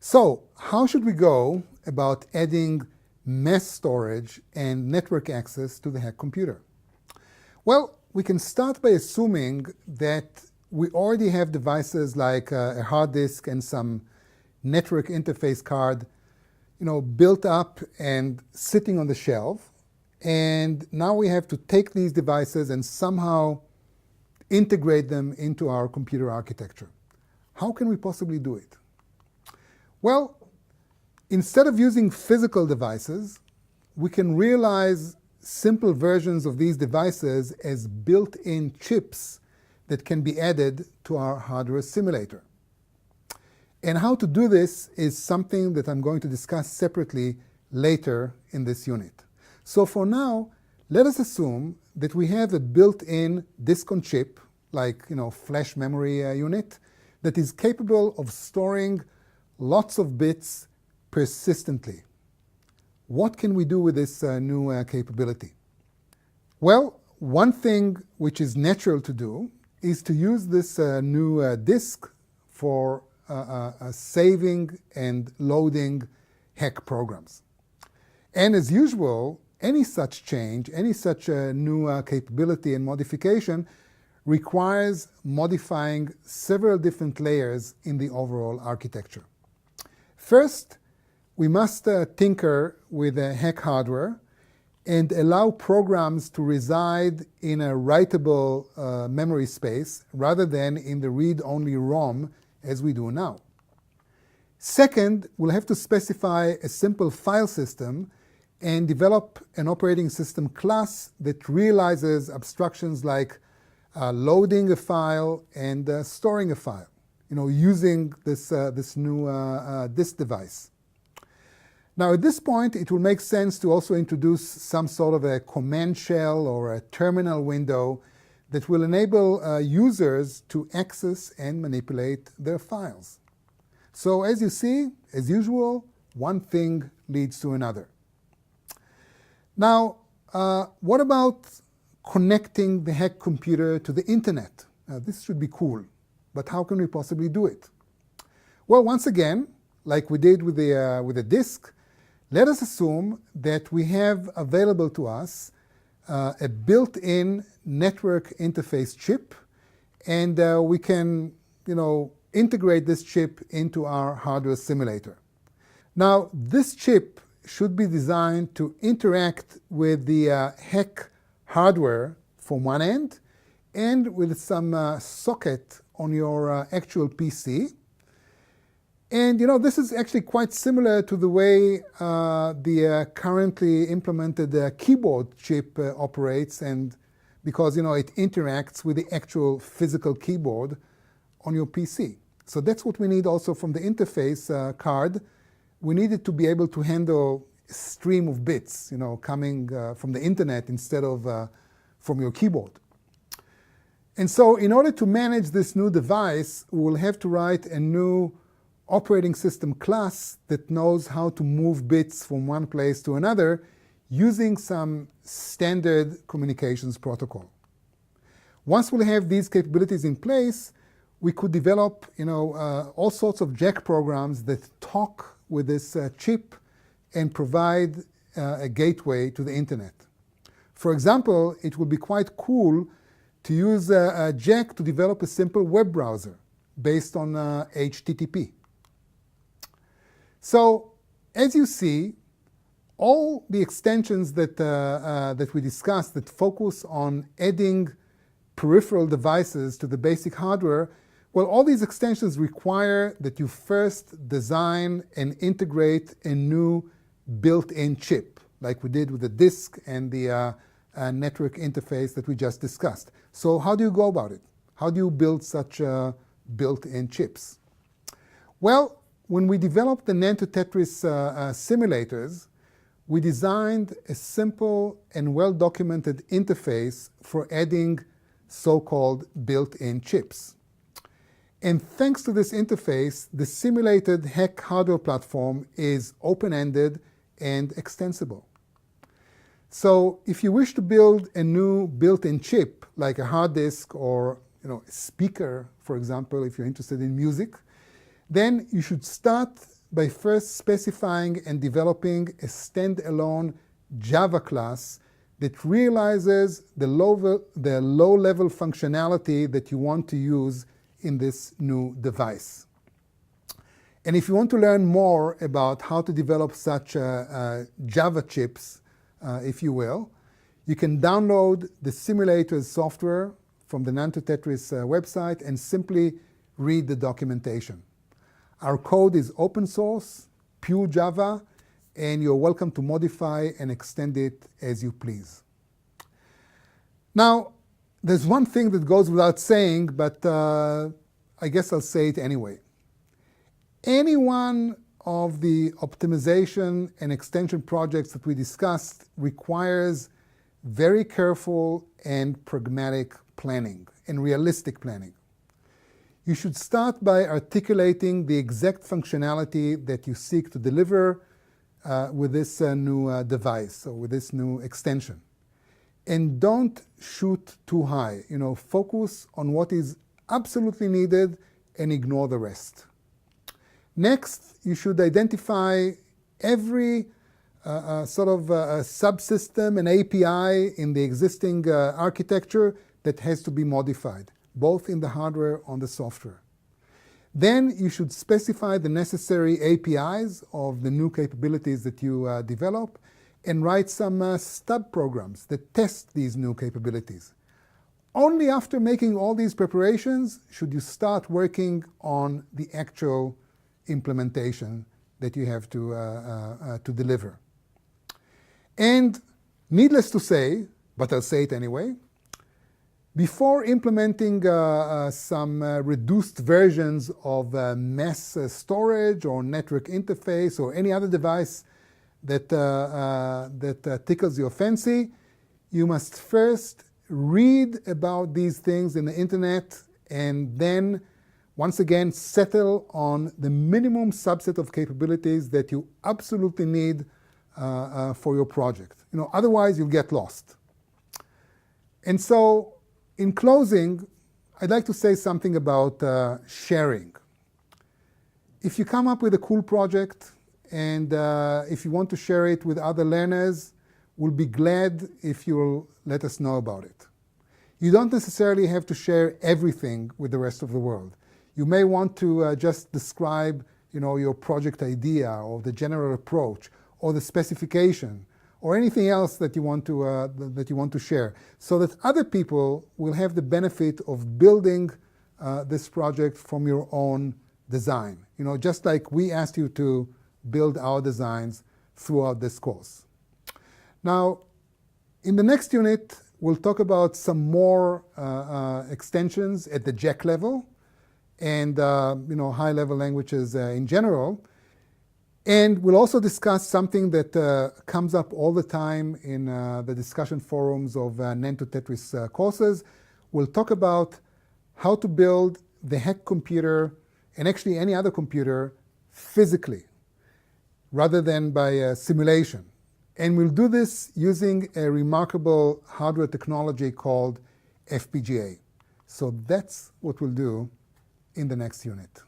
So, how should we go about adding mass storage and network access to the hack computer? Well, we can start by assuming that we already have devices like a hard disk and some network interface card, built up and sitting on the shelf. And now we have to take these devices and somehow integrate them into our computer architecture. How can we possibly do it? Well, instead of using physical devices, we can realize simple versions of these devices as built-in chips that can be added to our hardware simulator. And how to do this is something that I'm going to discuss separately later in this unit. So for now, let us assume that we have a built-in disk-on-chip, like flash memory unit, that is capable of storing lots of bits persistently. What can we do with this new capability? Well, one thing which is natural to do is to use this new disk for saving and loading hack programs. And as usual, any such change, any such new capability and modification requires modifying several different layers in the overall architecture. First, we must tinker with hack hardware and allow programs to reside in a writable memory space rather than in the read-only ROM as we do now. Second, we'll have to specify a simple file system and develop an operating system class that realizes abstractions like loading a file and storing a file, using this new disk device. Now, at this point, it will make sense to also introduce some sort of a command shell or a terminal window that will enable users to access and manipulate their files. So as you see, as usual, one thing leads to another. Now, what about connecting the hack computer to the internet? This should be cool, but how can we possibly do it? Well, once again, like we did with the disk, let us assume that we have available to us a built-in network interface chip, and we can, integrate this chip into our hardware simulator. Now, this chip should be designed to interact with the hack hardware from one end and with some socket on your actual PC. And this is actually quite similar to the way the currently implemented keyboard chip operates, and because it interacts with the actual physical keyboard on your PC. So that's what we need also from the interface card. We need it to be able to handle a stream of bits, coming from the internet instead of from your keyboard. And so in order to manage this new device, we'll have to write a new operating system class that knows how to move bits from one place to another using some standard communications protocol. Once we have these capabilities in place, we could develop all sorts of jack programs that talk with this chip and provide a gateway to the internet. For example, it would be quite cool to use a jack to develop a simple web browser based on HTTP. So, as you see, all the extensions that we discussed that focus on adding peripheral devices to the basic hardware, well, all these extensions require that you first design and integrate a new built-in chip, like we did with the disk and the network interface that we just discussed. So how do you go about it? How do you build such built-in chips? Well, when we developed the nand2tetris simulators, we designed a simple and well-documented interface for adding so-called built-in chips. And thanks to this interface, the simulated hack hardware platform is open-ended and extensible. So if you wish to build a new built-in chip, like a hard disk or a speaker, for example, if you're interested in music, then you should start by first specifying and developing a standalone Java class that realizes the low-level functionality that you want to use in this new device. And if you want to learn more about how to develop such Java chips, if you will, you can download the simulators software from the nand2tetris website and simply read the documentation. Our code is open source, pure Java, and you're welcome to modify and extend it as you please. Now, there's one thing that goes without saying, but I guess I'll say it anyway. Any one of the optimization and extension projects that we discussed requires very careful and pragmatic planning and realistic planning. You should start by articulating the exact functionality that you seek to deliver with this new device or with this new extension. And don't shoot too high. Focus on what is absolutely needed and ignore the rest. Next, you should identify every subsystem and API in the existing architecture that has to be modified, both in the hardware and the software. Then you should specify the necessary APIs of the new capabilities that you develop and write some stub programs that test these new capabilities. Only after making all these preparations should you start working on the actual implementation that you have to deliver. And needless to say, but I'll say it anyway, before implementing some reduced versions of mass storage or network interface or any other device that tickles your fancy, you must first read about these things in the internet and then once again settle on the minimum subset of capabilities that you absolutely need for your project. Otherwise you'll get lost. And so in closing, I'd like to say something about sharing. If you come up with a cool project and if you want to share it with other learners, we'll be glad if you'll let us know about it. You don't necessarily have to share everything with the rest of the world. You may want to just describe your project idea or the general approach or the specification or anything else that you want to share, so that other people will have the benefit of building this project from your own design. Just like we asked you to build our designs throughout this course. Now, in the next unit, we'll talk about some more extensions at the JEC level and high-level languages in general. And we'll also discuss something that comes up all the time in the discussion forums of nand2tetris courses. We'll talk about how to build the hack computer and actually any other computer physically rather than by simulation. And we'll do this using a remarkable hardware technology called FPGA. So that's what we'll do in the next unit.